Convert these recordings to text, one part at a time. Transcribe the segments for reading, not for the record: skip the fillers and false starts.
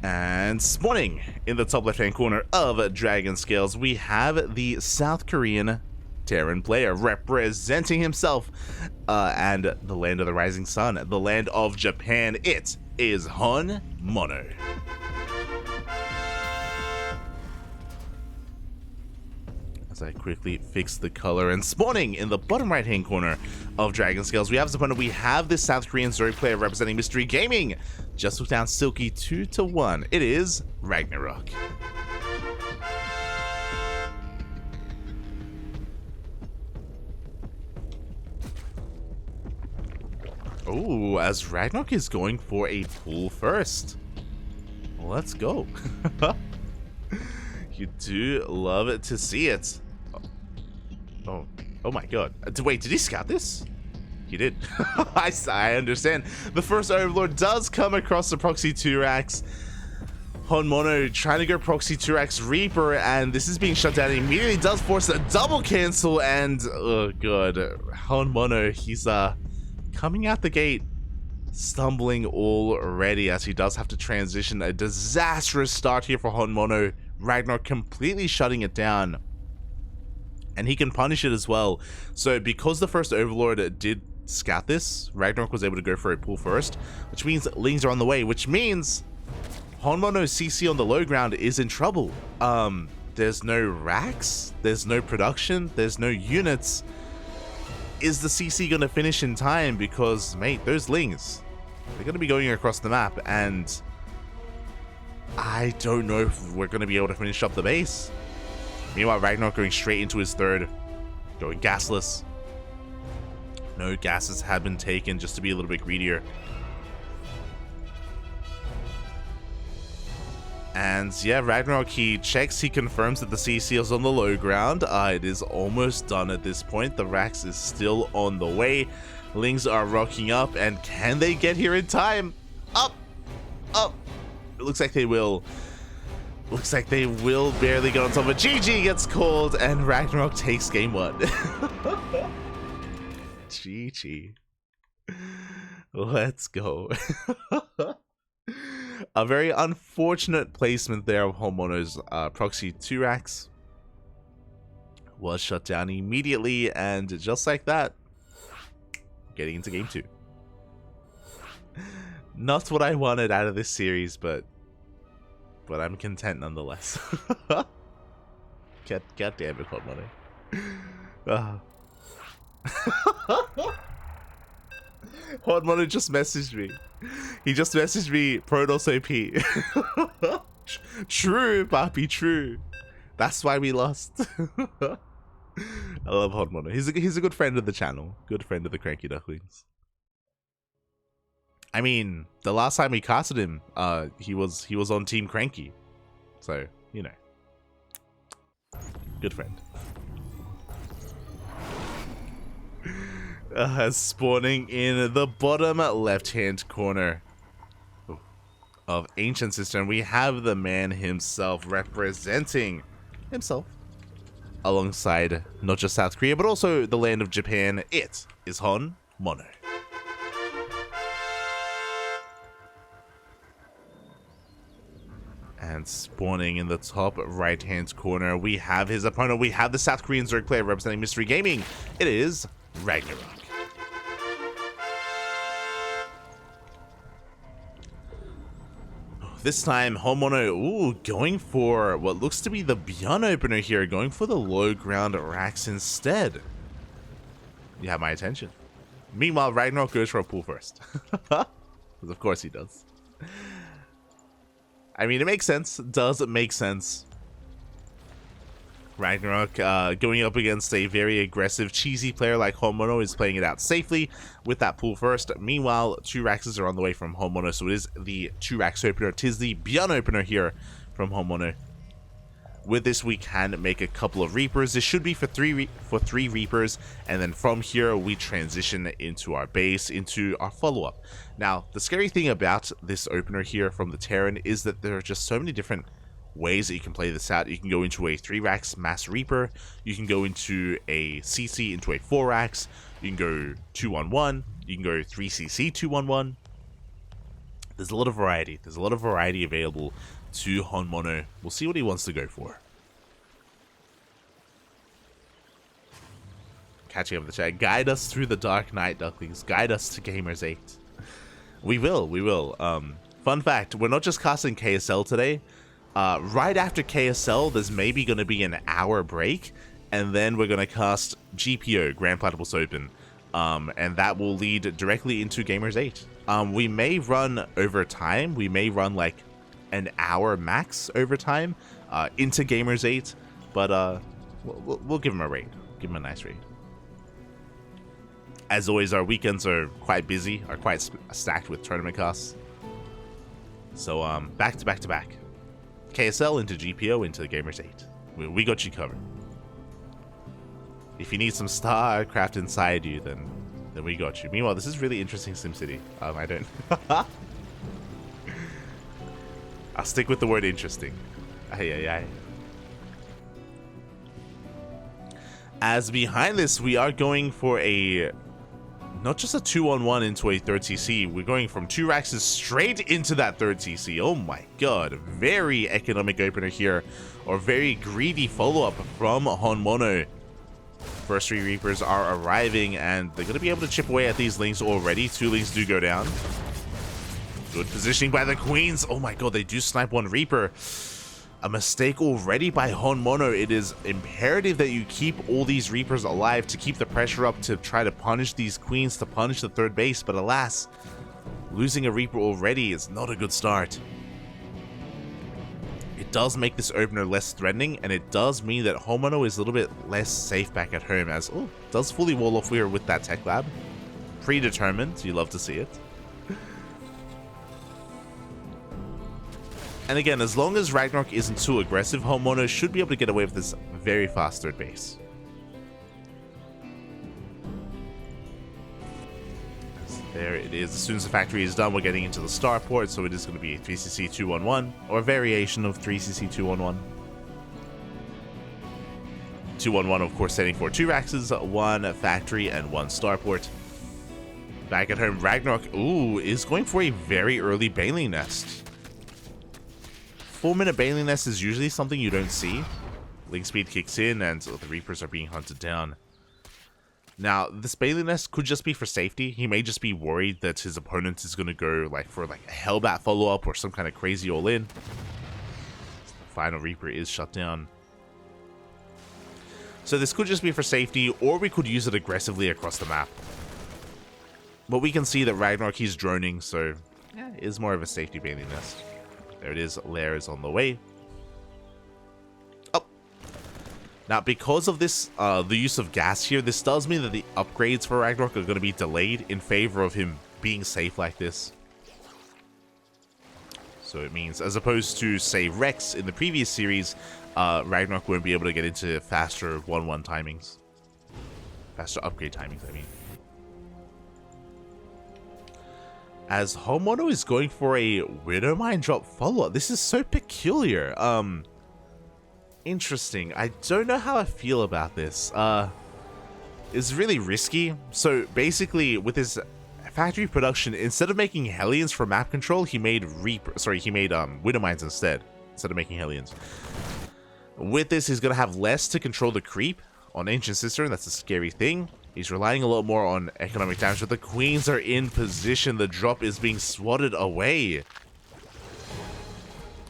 And spawning in the top left-hand corner of Dragon Scales, we have the South Korean Terran player representing himself and the land of the rising sun, the land of Japan. It is HonMonO. As I quickly fix the color, and spawning in the bottom right-hand corner of Dragon Scales, we have as opponent, we have this South Korean Zori player representing Mystery Gaming. Just took down Silky 2-1. It is RagnaroK. Oh, as RagnaroK is going for a pull first. Let's go. You do love it to see it. Oh my god. Wait, did he scout this? He did. I understand. The first Overlord does come across the Proxy 2-Rax. HonMonO trying to go Proxy 2-Rax Reaper, and this is being shut down. He immediately does force a double cancel, and oh god. HonMonO, he's coming out the gate stumbling already, as he does have to transition. A disastrous start here for HonMonO. RagnaroK completely shutting it down, and he can punish it as well. So because the first Overlord did scout this, RagnaroK was able to go for a pull first, which means Lings are on the way, which means HonMonO's CC on the low ground is in trouble. There's no racks, there's no production, there's no units. Is the CC going to finish in time? Because, mate, those Lings, they're going to be going across the map, and I don't know if we're going to be able to finish up the base. Meanwhile, RagnaroK going straight into his third, going gasless. No gases have been taken, just to be a little bit greedier. And yeah, RagnaroK, he checks, he confirms that the CC is on the low ground. It is almost done at this point. The Rax is still on the way. Lings are rocking up, and can they get here in time? Up! It looks like they will. Looks like they will barely get on top of it. GG gets called, and RagnaroK takes game 1. GG. Let's go. A very unfortunate placement there of HonMonO's Proxy 2-Rax. Was shut down immediately, and just like that, getting into game 2. Not what I wanted out of this series, but I'm content nonetheless. God damn it, HonMonO. HonMonO just messaged me. He just messaged me, Protos OP. True, papi, true. That's why we lost. I love HonMonO. He's a good friend of the channel. Good friend of the CranKy Ducklings. I mean, the last time we casted him, he was on Team CranKy. So, you know. Good friend. Spawning in the bottom left-hand corner of Ancient Cistern, we have the man himself representing himself alongside not just South Korea, but also the land of Japan. It is HonMonO. And spawning in the top right-hand corner, we have his opponent. We have the South Korean Zerg player representing Mystery Gaming. It is RagnaroK. This time, HonMonO, going for what looks to be the Beyond opener here, going for the low ground racks instead. You have my attention. Meanwhile, RagnaroK goes for a pull first. Because of course he does. I mean, it makes sense. It does make sense. RagnaroK going up against a very aggressive, cheesy player like HonMonO is playing it out safely with that pull first. Meanwhile, 2 Raxes are on the way from HonMonO, so it is the 2 Rax opener. Tis the Beyond opener here from HonMonO. With this, we can make a couple of Reapers. This should be for three Reapers, and then from here, we transition into our base, into our follow-up. Now, the scary thing about this opener here from the Terran is that there are just so many different ways that you can play this out. You can go into a 3-Rax Mass Reaper, you can go into a CC into a 4-Rax, you can go 2-1-1, you can go 3CC 2-1-1. There's a lot of variety. There's a lot of variety available to HonMonO. We'll see what he wants to go for. Catching up with the chat. Guide us through the dark night, Ducklings. Guide us to Gamers 8. We will. Fun fact, we're not just casting KSL today. Right after KSL, there's maybe going to be an hour break, and then we're going to cast GPO, Grand Platypus Open, and that will lead directly into Gamers 8. We may run over time. We may run like an hour max over time into Gamers 8, but we'll give him a raid. Give him a nice raid. As always, our weekends are quite busy, are quite stacked with tournament casts. So back to back to back. KSL into GPO into Gamers 8. We got you covered. If you need some StarCraft inside you, then we got you. Meanwhile, this is really interesting SimCity. I don't... I'll stick with the word interesting. Aye. As behind this, we are going for a... Not just a 2-on-1 into a third TC. We're going from 2 racks straight into that third TC. Oh my god. Very economic opener here. Or very greedy follow-up from HonMonO. First 3 Reapers are arriving, and they're going to be able to chip away at these Lings already. 2 Lings do go down. Good positioning by the Queens. Oh my god, they do snipe 1 Reaper. A mistake already by HonMonO. It is imperative that you keep all these Reapers alive to keep the pressure up to try to punish these Queens, to punish the third base. But alas, losing a Reaper already is not a good start. It does make this opener less threatening, and it does mean that HonMonO is a little bit less safe back at home, as does fully wall off here with that tech lab. Predetermined, you love to see it. And again, as long as RagnaroK isn't too aggressive, HonMonO should be able to get away with this very fast third base. There it is. As soon as the factory is done, we're getting into the starport, so it is going to be a 3cc 2-on-1, or a variation of 3cc 2-on-1. 2-on-1, of course, setting for 2 racks, 1 factory, and 1 starport. Back at home, RagnaroK, is going for a very early Baneling Nest. 4-minute Baneling Nest is usually something you don't see. Link speed kicks in, and the Reapers are being hunted down. Now, this Baneling Nest could just be for safety. He may just be worried that his opponent is going to go for a Hellbat follow-up or some kind of crazy all-in. Final Reaper is shut down. So this could just be for safety, or we could use it aggressively across the map. But we can see that RagnaroK is droning, so yeah, it is more of a safety Baneling Nest. There it is, Lair is on the way. Oh! Now, because of this, the use of gas here, this does mean that the upgrades for RagnaroK are going to be delayed in favor of him being safe like this. So it means, as opposed to, say, Rex in the previous series, RagnaroK won't be able to get into faster 1-1 timings. Faster upgrade timings, I mean. As HonMonO is going for a Widowmine drop follow-up. This is so peculiar. Interesting. I don't know how I feel about this. It's really risky. So basically, with his factory production, instead of making Hellions for map control, he made Widowmines instead of making Hellions. With this, he's gonna have less to control the creep on Ancient Sister, and that's a scary thing. He's relying a lot more on economic damage, but the Queens are in position. The drop is being swatted away.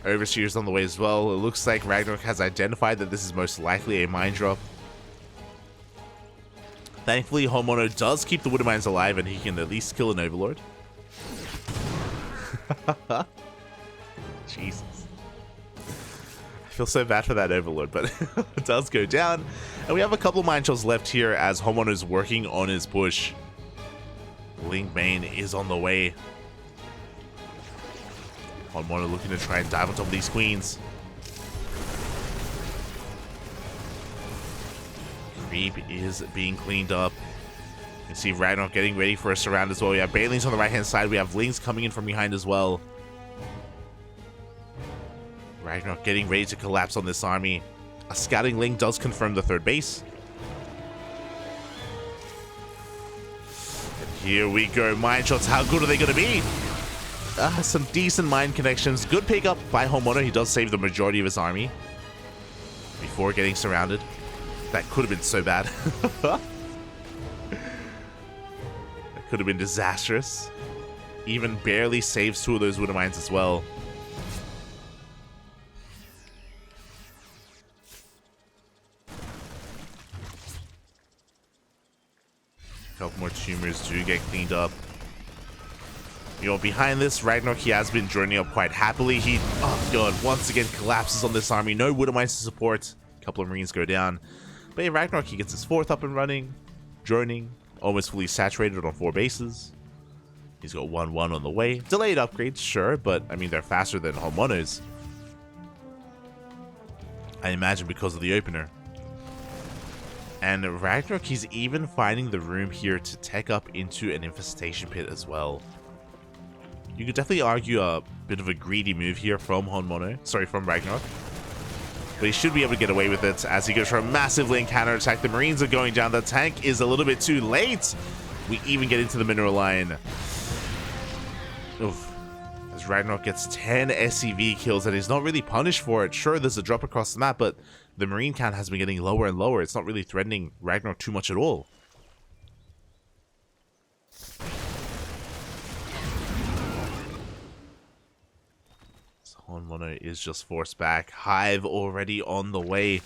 Overseer's on the way as well. It looks like RagnaroK has identified that this is most likely a mine drop. Thankfully, HonMonO does keep the Widowmines alive, and he can at least kill an Overlord. Jesus. I feel so bad for that Overlord, but it does go down. And we have a couple of mine shots left here as HonMonO is working on his push. Link main is on the way. HonMonO looking to try and dive on top of these Queens. Creep is being cleaned up. You see RagnaroK getting ready for a surround as well. We have Banelings on the right hand side. We have Lings coming in from behind as well. RagnaroK getting ready to collapse on this army. A scouting Ling does confirm the third base. And here we go. Mine shots, how good are they going to be? Some decent mine connections. Good pickup by HonMonO. He does save the majority of his army before getting surrounded. That could have been so bad. That could have been disastrous. Even barely saves 2 of those wooden mines as well. A couple more tumors do get cleaned up. You know, behind this, RagnaroK, he has been joining up quite happily. He, oh god, once again collapses on this army. No wooden mines to support. A couple of Marines go down. But yeah, RagnaroK, he gets his 4th up and running. Joining. Almost fully saturated on 4 bases. He's got 1-1 on the way. Delayed upgrades, sure, but I mean, they're faster than HonMonO's. I imagine because of the opener. And RagnaroK, he's even finding the room here to tech up into an infestation pit as well. You could definitely argue a bit of a greedy move here from HonMonO. Sorry, from RagnaroK. But he should be able to get away with it as he goes for a massive lane counterattack. The Marines are going down. The tank is a little bit too late. We even get into the mineral line. Oof. As RagnaroK gets 10 SCV kills and he's not really punished for it. Sure, there's a drop across the map, but the Marine count has been getting lower and lower. It's not really threatening RagnaroK too much at all. HonMonO is just forced back. Hive already on the way.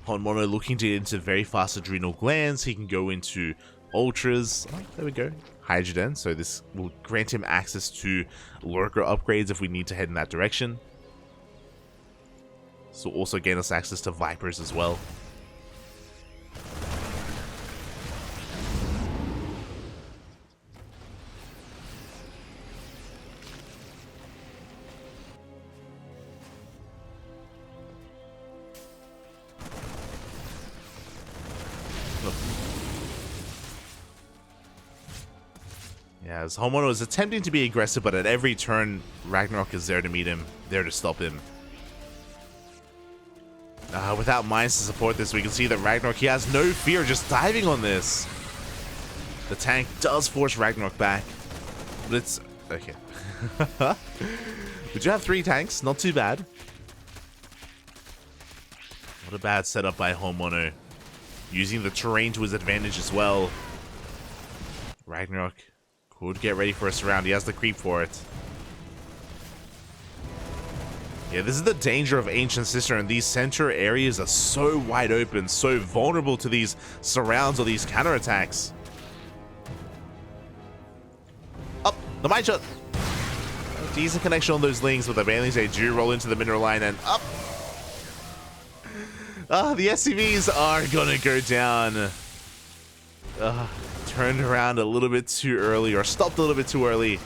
HonMonO looking to get into very fast adrenal glands. He can go into ultras. Oh, there we go. Hydrogen. So this will grant him access to lurker upgrades if we need to head in that direction. This will also gain us access to Vipers as well. Yeah, as HonMonO is attempting to be aggressive, but at every turn, RagnaroK is there to meet him, there to stop him. Without mines to support this, we can see that RagnaroK, he has no fear just diving on this. The tank does force RagnaroK back, but it's... okay. We do have 3 tanks, not too bad. What a bad setup by HonMonO. Using the terrain to his advantage as well. RagnaroK could get ready for a surround. He has the creep for it. Yeah, this is the danger of Ancient Sister, and these center areas are so wide open, so vulnerable to these surrounds or these counterattacks. Up, the mine shot. Decent connection on those lings, but the Banelings, they do roll into the mineral line and up. The SCVs are gonna go down. Turned around a little bit too early, or stopped a little bit too early.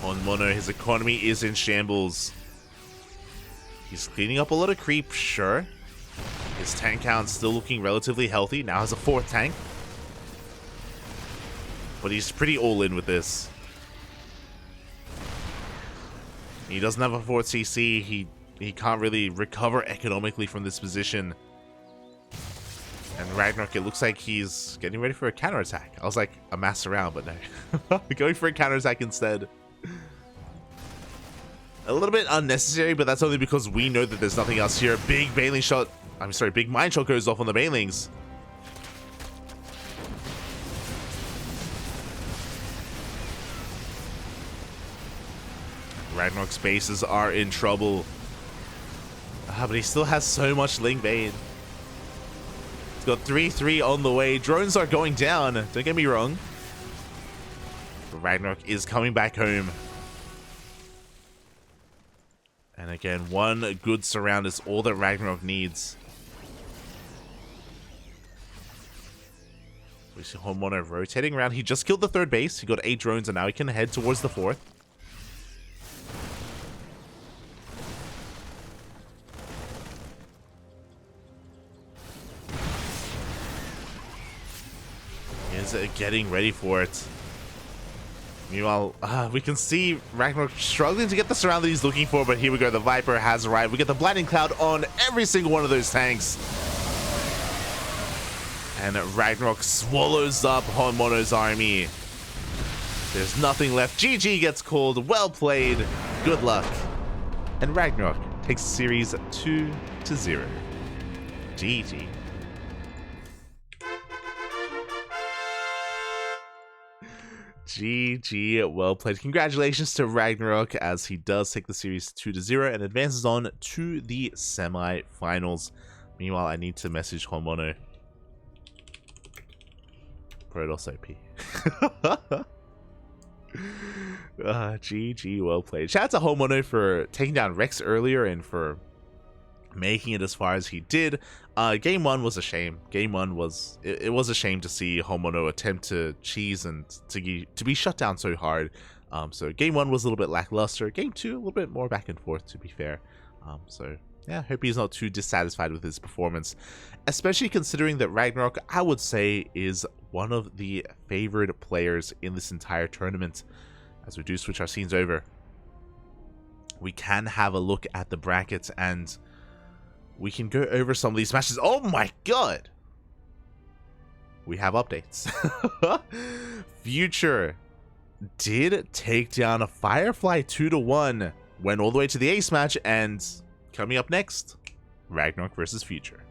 HonMonO, his economy is in shambles. He's cleaning up a lot of creep, sure. His tank count still looking relatively healthy. Now has a 4th tank. But he's pretty all in with this. He doesn't have a 4th CC. He can't really recover economically from this position. And RagnaroK, it looks like he's getting ready for a counterattack. I was like, a mass around, but no. Going for a counterattack instead. A little bit unnecessary, but that's only because we know that there's nothing else here. Big Baneling shot. I'm sorry, big mine shot goes off on the Banelings. RagnaroK's bases are in trouble. But he still has so much Ling Bane. He's got 3-3 on the way. Drones are going down. Don't get me wrong. But RagnaroK is coming back home. And again, one good surround is all that RagnaroK needs. We see HonMonO rotating around. He just killed the 3rd base. He got 8 drones, and now he can head towards the 4th. Getting ready for it. Meanwhile, we can see RagnaroK struggling to get the surround that he's looking for, but here we go. The Viper has arrived. We get the Blinding Cloud on every single one of those tanks. And RagnaroK swallows up HonMonO's army. There's nothing left. GG gets called. Well played. Good luck. And RagnaroK takes series 2-0. GG. GG, well played. Congratulations to RagnaroK as he does take the series 2-0 and advances on to the semi-finals. Meanwhile, I need to message HonMonO. Protos OP. GG, well played. Shout out to HonMonO for taking down Rex earlier and for making it as far as he did. Game 1 was a shame. Game 1 was it was a shame to see HonMonO attempt to cheese and to be shut down so hard. So game 1 was a little bit lackluster. Game 2 a little bit more back and forth, to be fair. So yeah, hope he's not too dissatisfied with his performance, especially considering that RagnaroK, I would say, is one of the favorite players in this entire tournament. As we do switch our scenes over, we can have a look at the brackets and we can go over some of these matches. Oh my god! We have updates. Future did take down a Firefly 2-1, went all the way to the ace match, and coming up next, RagnaroK versus Future.